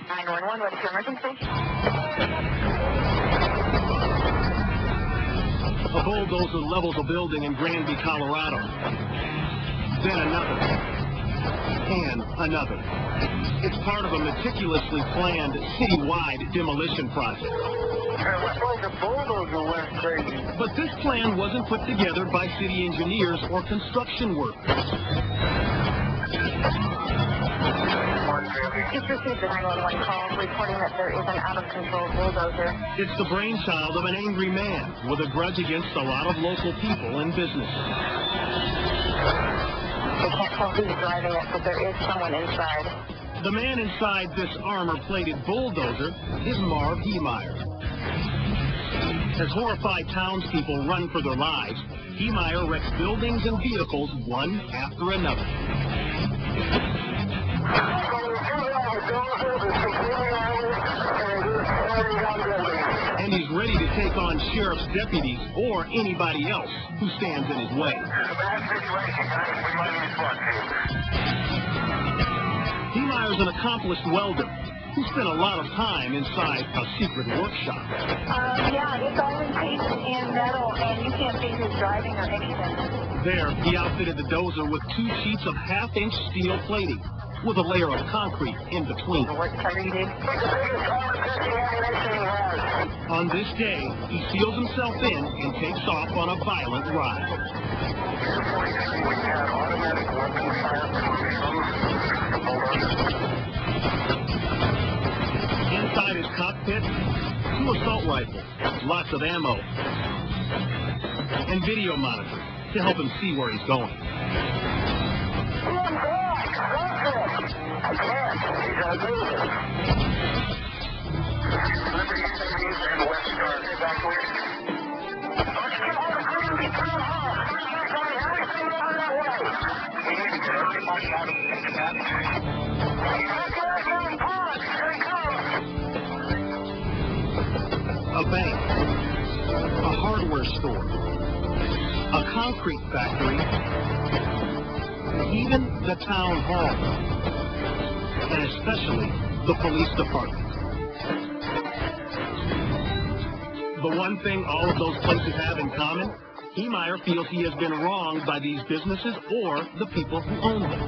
911, what is your emergency? A bulldozer levels a building in Granby, Colorado. Then another. And another. It's part of a meticulously planned citywide demolition project. The bulldozer went crazy. But this plan wasn't put together by city engineers or construction workers. Just received a 911 call reporting that there is an out-of-control bulldozer. It's the brainchild of an angry man with a grudge against a lot of local people and businesses. They can't tell who's driving it, but there is someone inside. The man inside this armor-plated bulldozer is Marv Heemeyer. As horrified townspeople run for their lives, Heemeyer wrecks buildings and vehicles one after another. And he's ready to take on sheriff's deputies or anybody else who stands in his way. Heemeyer's an accomplished welder who spent a lot of time inside a secret workshop. Yeah, it's all encased in metal, and you can't see who's driving or anything. There, he outfitted the dozer with 2 sheets of half-inch steel plating, with a layer of concrete in between. On this day, he seals himself in and takes off on a violent ride. Inside his cockpit, 2 assault rifles, lots of ammo, and video monitors to help him see where he's going. A bank, a hardware store, a concrete factory, even the town hall, and especially the police department. The one thing all of those places have in common, Heemeyer feels he has been wronged by these businesses or the people who own them.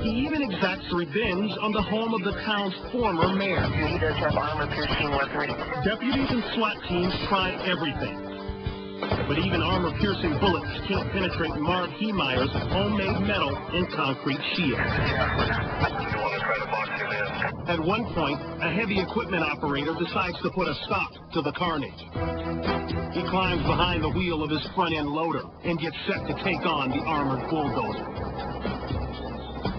He even exacts revenge on the home of the town's former mayor. He does have armor-piercing weaponry. Deputies and SWAT teams try everything. But even armor-piercing bullets can't penetrate Marv Heemeyer's homemade metal and concrete shield. At one point, a heavy equipment operator decides to put a stop to the carnage. He climbs behind the wheel of his front-end loader and gets set to take on the armored bulldozer.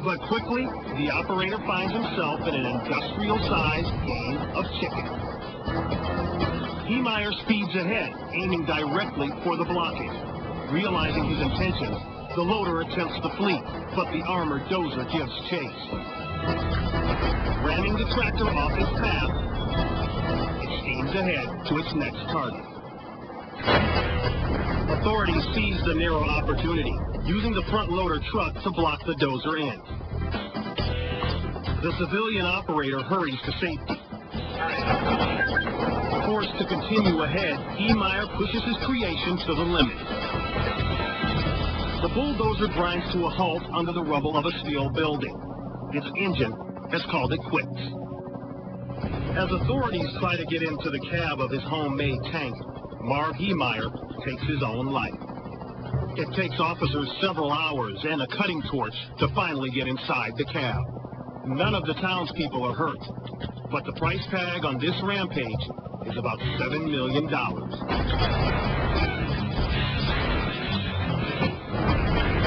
But quickly, the operator finds himself in an industrial-sized game of chicken. Heemeyer speeds ahead, aiming directly for the blockage. Realizing his intentions, the loader attempts to flee, but the armored dozer gives chase. Ramming the tractor off its path, it steams ahead to its next target. Authorities seize the narrow opportunity, using the front loader truck to block the dozer in. The civilian operator hurries to safety. Forced to continue ahead, Heemeyer pushes his creation to the limit. The bulldozer grinds to a halt under the rubble of a steel building. Its engine has called it quits. As authorities try to get into the cab of his homemade tank, Marv Heemeyer takes his own life. It takes officers several hours and a cutting torch to finally get inside the cab. None of the townspeople are hurt, but the price tag on this rampage is about $7 million.